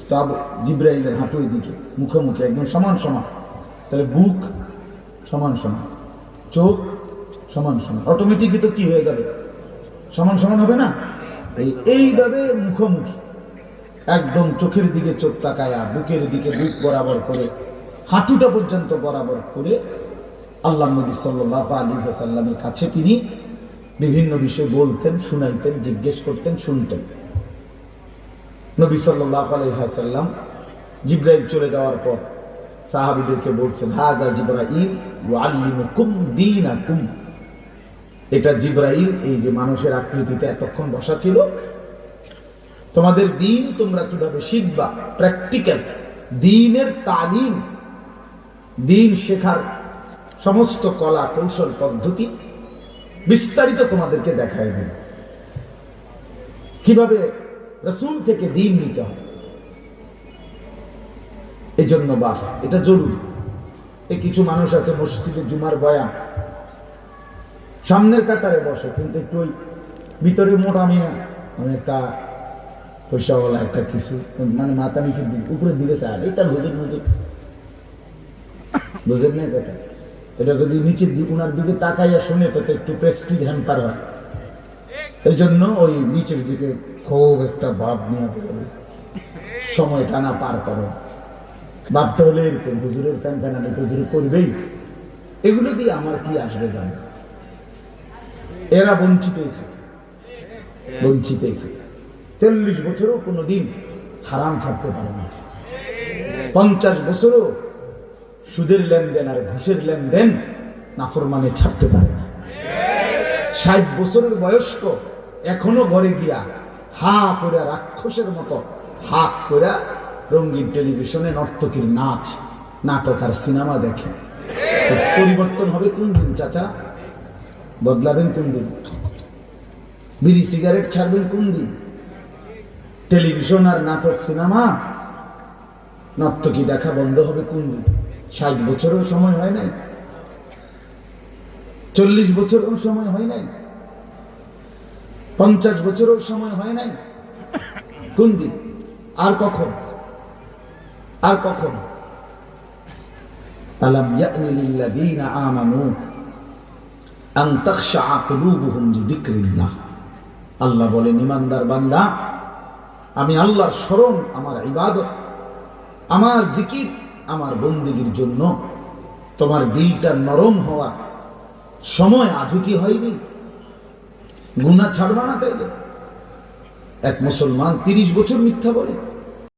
তো জিব্রাইলের হাঁটু এদিকে, মুখোমুখি একদম সমান সমান। তাহলে বুক সমান সমান, চোখ সমান সমান, অটোমেটিকই তো কি হয়ে যাবে, সমান সমান হবে না? এইভাবে মুখোমুখি একদম চোখের দিকে চোখ তাকায়া, বুকের দিকে বুক বরাবর করে, হাঁটুটা পর্যন্ত বরাবর করে আল্লাহ নবী সাল্লাল্লাহু আলাইহি ওয়াসাল্লামের কাছে তিনি বিভিন্ন বিষয় বলতেন, শুনাইতেন, জিজ্ঞেস করতেন, শুনতেন। নবী সাল্লাল্লাহু আলাইহি ওয়াসাল্লাম জিবরাইল চলে যাওয়ার পর সাহাবীদেরকে বলছেন, হাযা জিবরাইল ইউআল্লিমুকুম দীনাকুম। এটা জিবরাইল, এই যে মানুষের আকৃতিতে এতক্ষণ বসা ছিল, তোমাদের দ্বীন তোমরা কিভাবে শিখবা, প্র্যাকটিক্যাল দ্বীনের তালিম, দ্বীন শেখার সমস্ত কলা কৌশল পদ্ধতি বিস্তারিত তোমাদেরকে দেখায় দেন, কিভাবে রাসূল থেকে দ্বীন নিতে হয়। এই জন্য বাস এটা জরুরি। এই কিছু মানুষ আছে মসজিদে জুমার বয়ান, সামনের কাতারে বসে, কিন্তু একটু ওই ভিতরে মোটা মিয়া একটা পয়সাওয়ালা একটা কিছু, মানে মাথা নিচের দিকে উপরের দিকে চায়, এটা হুজুর হুজুর বুঝেন না কথা। এটা যদি নিচের দিকে উনার দিকে তাকাইয়া শুনে তো একটু প্রেস্টিজ হ্যাম্পার হয়। এই জন্য ওই নিচের দিকে খুব একটা ভাব নিয়ে সময় টানা পার করো। ভাবটা হলে এরকম, হুজুরের ফ্যান ফ্যানানি হুজুর করবেই, এগুলো দিয়ে আমার কি আসবে জানো? এরা বঞ্চিতই থাকে, বঞ্চিতই থাকে। 40 বছরও কোনোদিন হারাম ছাড়তে পারে না, 50 বছরও সুদের লেনদেন আর ঘুষের লেনদেন নাফরমানে ছাড়তে পারে না। 60 বছরের বয়স্ক এখনো ঘরে গিয়া হা করে রাক্ষসের মতো হাত করে রঙিন টেলিভিশনে নর্তকীর নাচ, নাটক আর সিনেমা দেখে। পরিবর্তন হবে কোন দিন চাচা? বদলাবেন কোন দিন? বিড়ি সিগারেট ছাড়বেন কোন দিন? টেলিভিশন আর নাটক সিনেমা নর্তকী দেখা বন্ধ হবে কোন দিন? 60 বছরেও সময় হয় নাই, 40 বছরেও সময় হয় নাই, 50 বছরেও সময় হয় নাই, কোন দিন? আর কখন? আর কখন? আলাম ইয়ানি লিল্লাযীনা আমানু আন তাখশা কুলুবুহুম লিযিকরিল্লাহ। আল্লাহ বলেন, ঈমানদার বান্দা, আমি আল্লাহর স্মরণ, আমার ইবাদত, আমার জিকির, আমার বন্দেগীর জন্য তোমার দিলটা নরম হওয়ার সময় আজও কি হয়নি? গুনাহ ছাড়বা না তাইলে? এক মুসলমান 30 বছর মিথ্যা বলে,